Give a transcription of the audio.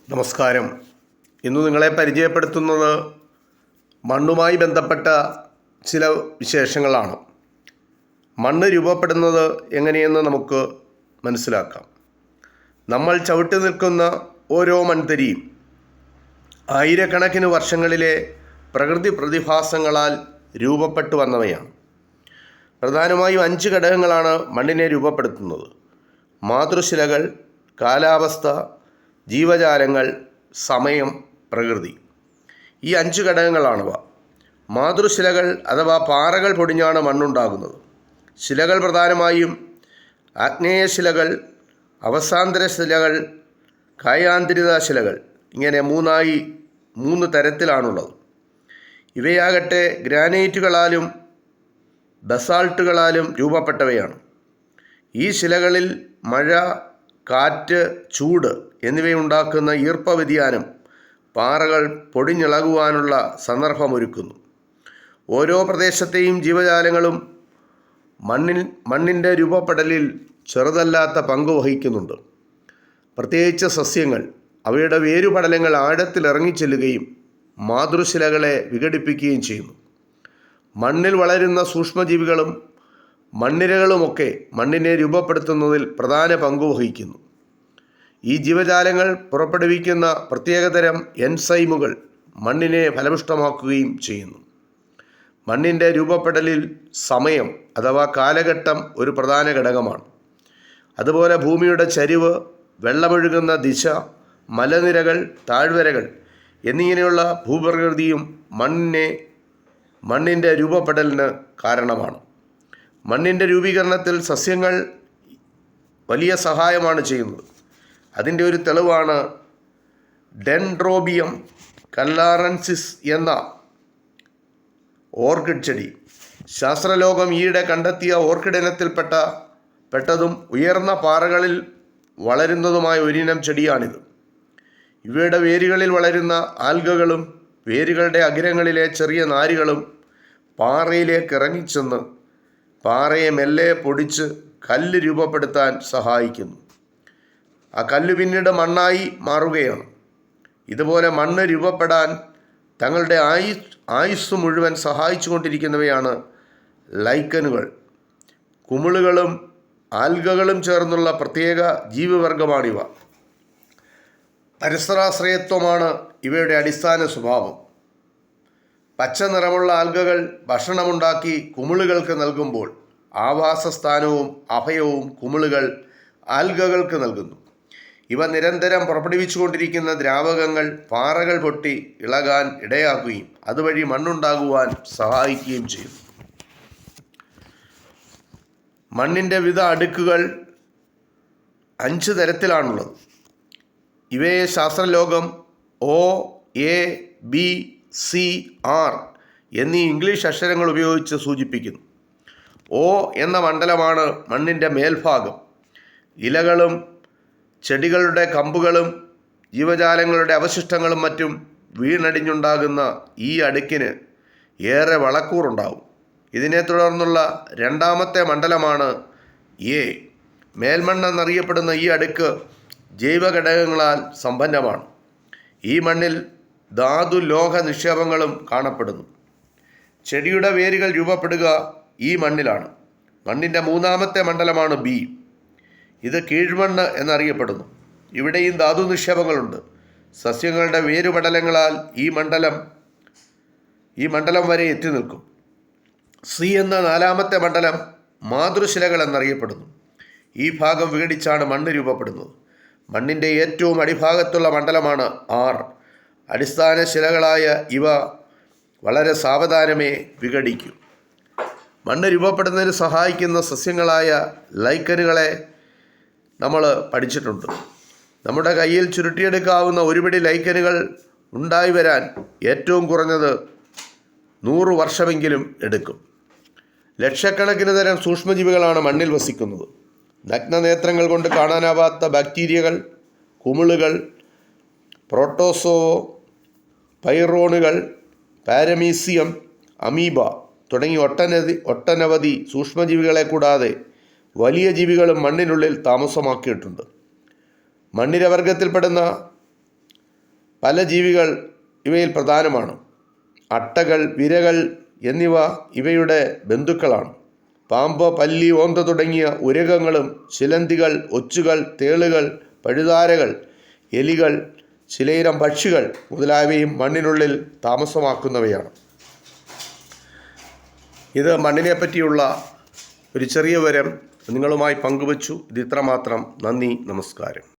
നമസ്കാരം. ഇന്ന് നിങ്ങളെ പരിചയപ്പെടുത്തുന്നത് മണ്ണുമായി ബന്ധപ്പെട്ട ചില വിശേഷങ്ങളാണ്. മണ്ണ് രൂപപ്പെടുന്നത് എങ്ങനെയെന്ന് നമുക്ക് മനസ്സിലാക്കാം. നമ്മൾ ചവിട്ടി നിൽക്കുന്ന ഓരോ മൺതരിയും ആയിരക്കണക്കിന് വർഷങ്ങളിലെ പ്രകൃതി പ്രതിഭാസങ്ങളാൽ രൂപപ്പെട്ടു വന്നവയാണ്. പ്രധാനമായും 5 ഘടകങ്ങളാണ് മണ്ണിനെ രൂപപ്പെടുത്തുന്നത്: മാതൃശിലകൾ, കാലാവസ്ഥ, ജീവജാലങ്ങൾ, സമയം, പ്രകൃതി. ഈ 5 ഘടകങ്ങളാണവ. മാതൃശിലകൾ അഥവാ പാറകൾ പൊടിഞ്ഞാണ് മണ്ണുണ്ടാകുന്നത്. ശിലകൾ പ്രധാനമായും ആഗ്നേയശിലകൾ, അവസാന്തര ശിലകൾ, കായാന്തരിത ശിലകൾ, ഇങ്ങനെ 3 തരത്തിലാണുള്ളത്. ഇവയാകട്ടെ ഗ്രാനൈറ്റുകളാലും ബസാൾട്ടുകളാലും രൂപപ്പെട്ടവയാണ്. ഈ ശിലകളിൽ മഴ, കാറ്റ്, ചൂട് എന്നിവയുണ്ടാക്കുന്ന ഈർപ്പ വ്യതിയാനം പാറകൾ പൊടിഞ്ഞിളകുവാനുള്ള സന്ദർഭമൊരുക്കുന്നു. ഓരോ പ്രദേശത്തെയും ജീവജാലങ്ങളും മണ്ണിൻ്റെ രൂപപ്പെടലിൽ ചെറുതല്ലാത്ത പങ്ക് വഹിക്കുന്നുണ്ട്. പ്രത്യേകിച്ച് സസ്യങ്ങൾ അവയുടെ വേരുപടലങ്ങൾ ആഴത്തിൽ ഇറങ്ങിച്ചെല്ലുകയും മാതൃശിലകളെ വിഘടിപ്പിക്കുകയും ചെയ്യുന്നു. മണ്ണിൽ വളരുന്ന സൂക്ഷ്മജീവികളും മണ്ണിരകളുമൊക്കെ മണ്ണിനെ രൂപപ്പെടുത്തുന്നതിൽ പ്രധാന പങ്ക് വഹിക്കുന്നു. ഈ ജീവജാലങ്ങൾ പുറപ്പെടുവിക്കുന്ന പ്രത്യേകതരം എൻസൈമുകൾ മണ്ണിനെ ഫലപുഷ്ടമാക്കുകയും ചെയ്യുന്നു. മണ്ണിൻ്റെ രൂപപ്പെടലിൽ സമയം അഥവാ കാലഘട്ടം ഒരു പ്രധാന ഘടകമാണ്. അതുപോലെ ഭൂമിയുടെ ചരിവ്, വെള്ളമൊഴുകുന്ന ദിശ, മലനിരകൾ, താഴ്വരകൾ എന്നിങ്ങനെയുള്ള ഭൂപ്രകൃതിയും മണ്ണിൻ്റെ രൂപപ്പെടലിന് കാരണമാണ്. മണ്ണിൻ്റെ രൂപീകരണത്തിൽ സസ്യങ്ങൾ വലിയ സഹായമാണ് ചെയ്യുന്നത്. അതിൻ്റെ ഒരു തെളിവാണ് ഡെൻഡ്രോബിയം കല്ലാറൻസിസ് എന്ന ഓർക്കിഡ് ചെടി. ശാസ്ത്രലോകം ഈയിടെ കണ്ടെത്തിയ ഓർക്കിഡ് ഇനത്തിൽപ്പെട്ടതും ഉയർന്ന പാറകളിൽ വളരുന്നതുമായ ഒരിനം ചെടിയാണിത്. ഇവയുടെ വേരുകളിൽ വളരുന്ന ആൽഗകളും വേരുകളുടെ അഗ്രങ്ങളിലെ ചെറിയ നാരുകളും പാറയിലേക്ക് ഇറങ്ങിച്ചെന്ന് പാറയെ മെല്ലെ പൊടിച്ച് കല്ല് രൂപപ്പെടുത്താൻ സഹായിക്കുന്നു. ആ കല്ല് പിന്നീട് മണ്ണായി മാറുകയാണ്. ഇതുപോലെ മണ്ണ് രൂപപ്പെടാൻ തങ്ങളുടെ ആയുസ് മുഴുവൻ സഹായിച്ചു കൊണ്ടിരിക്കുന്നവയാണ് ലൈക്കനുകൾ. കുമിളുകളും ആൽഗകളും ചേർന്നുള്ള പ്രത്യേക ജീവിവർഗമാണിവ. പരസ്പരാശ്രയത്വമാണ് ഇവയുടെ അടിസ്ഥാന സ്വഭാവം. പച്ച നിറമുള്ള ആൽഗകൾ ഭക്ഷണമുണ്ടാക്കി കുമിളുകൾക്ക് നൽകുമ്പോൾ ആവാസസ്ഥാനവും അഭയവും കുമിളുകൾ ആൽഗകൾക്ക് നൽകുന്നു. ഇവ നിരന്തരം പുറപ്പെടുവിച്ചുകൊണ്ടിരിക്കുന്ന ദ്രാവകങ്ങൾ പാറകൾ പൊട്ടി ഇളകാൻ ഇടയാക്കുകയും അതുവഴി മണ്ണുണ്ടാകുവാൻ സഹായിക്കുകയും ചെയ്യും. മണ്ണിൻ്റെ വിവിധ അടുക്കുകൾ 5 തരത്തിലാണുള്ളത്. ഇവയെ ശാസ്ത്രലോകം O, A, B, C, R എന്നീ ഇംഗ്ലീഷ് അക്ഷരങ്ങൾ ഉപയോഗിച്ച് സൂചിപ്പിക്കുന്നു. O എന്ന മണ്ഡലമാണ് മണ്ണിൻ്റെ മേൽഭാഗം. ഇലകളും ചെടികളുടെ കമ്പുകളും ജീവജാലങ്ങളുടെ അവശിഷ്ടങ്ങളും മറ്റും വീണടിഞ്ഞുണ്ടാകുന്ന ഈ അടുക്കിന് ഏറെ വളക്കൂറുണ്ടാവും. ഇതിനെ തുടർന്നുള്ള രണ്ടാമത്തെ മണ്ഡലമാണ് A. മേൽമണ്ണെന്നറിയപ്പെടുന്ന ഈ അടുക്ക് ജൈവഘടകങ്ങളാൽ സമ്പന്നമാണ്. ഈ മണ്ണിൽ ധാതു ലോഹ നിക്ഷേപങ്ങളും കാണപ്പെടുന്നു. ചെടിയുടെ വേരുകൾ രൂപപ്പെടുക ഈ മണ്ണിലാണ്. മണ്ണിൻ്റെ മൂന്നാമത്തെ മണ്ഡലമാണ് B. ഇത് കീഴ്മണ്ണ് എന്നറിയപ്പെടുന്നു. ഇവിടെയും ധാതു നിക്ഷേപങ്ങളുണ്ട്. സസ്യങ്ങളുടെ വേരുപടലങ്ങളാൽ ഈ മണ്ഡലം വരെ എത്തി നിൽക്കും. C എന്ന 4ാമത്തെ മണ്ഡലം മാതൃശിലകൾ എന്നറിയപ്പെടുന്നു. ഈ ഭാഗം വിഘടിച്ചാണ് മണ്ണ് രൂപപ്പെടുന്നത്. മണ്ണിൻ്റെ ഏറ്റവും അടിഭാഗത്തുള്ള മണ്ഡലമാണ് R. അടിസ്ഥാന ശിലകളായ ഇവ വളരെ സാവധാനമേ വിഘടിക്കൂ. മണ്ണ് രൂപപ്പെടുന്നതിന് സഹായിക്കുന്ന സസ്യങ്ങളായ ലൈക്കനുകളെ നമ്മൾ പഠിച്ചിട്ടുണ്ട്. നമ്മുടെ കയ്യിൽ ചുരുട്ടിയെടുക്കാവുന്ന ഒരു പിടി ലൈക്കനുകൾ ഉണ്ടായി വരാൻ ഏറ്റവും കുറഞ്ഞത് 100 വർഷമെങ്കിലും എടുക്കും. ലക്ഷക്കണക്കിന് തരം സൂക്ഷ്മജീവികളാണ് മണ്ണിൽ വസിക്കുന്നത്. നഗ്നനേത്രങ്ങൾ കൊണ്ട് കാണാനാവാത്ത ബാക്ടീരിയകൾ, കുമിളുകൾ, പ്രോട്ടോസോവോ, പൈറോണുകൾ, പാരമീസിയം, അമീബ തുടങ്ങി ഒട്ടനവധി സൂക്ഷ്മജീവികളെ കൂടാതെ വലിയ ജീവികളും മണ്ണിനുള്ളിൽ താമസമാക്കിയിട്ടുണ്ട്. മണ്ണിരവർഗത്തിൽപ്പെടുന്ന പല ജീവികൾ ഇവയിൽ പ്രധാനമാണ്. അട്ടകൾ, വിരകൾ എന്നിവ ഇവയുടെ ബന്ധുക്കളാണ്. പാമ്പ്, പല്ലി, ഓന്ത തുടങ്ങിയ ഉരഗങ്ങളും ചിലന്തികൾ, ഒച്ചുകൾ, തേളുകൾ, പഴുതാരകൾ, എലികൾ, ചിലയിനം പക്ഷികൾ മുതലായവയും മണ്ണിനുള്ളിൽ താമസമാക്കുന്നവയാണ്. ഇത് മണ്ണിനെ പറ്റിയുള്ള ഒരു ചെറിയ വിവരം നിങ്ങളുമായി പങ്കുവച്ചു. ഇത് ഇത്രമാത്രം. നന്ദി, നമസ്കാരം.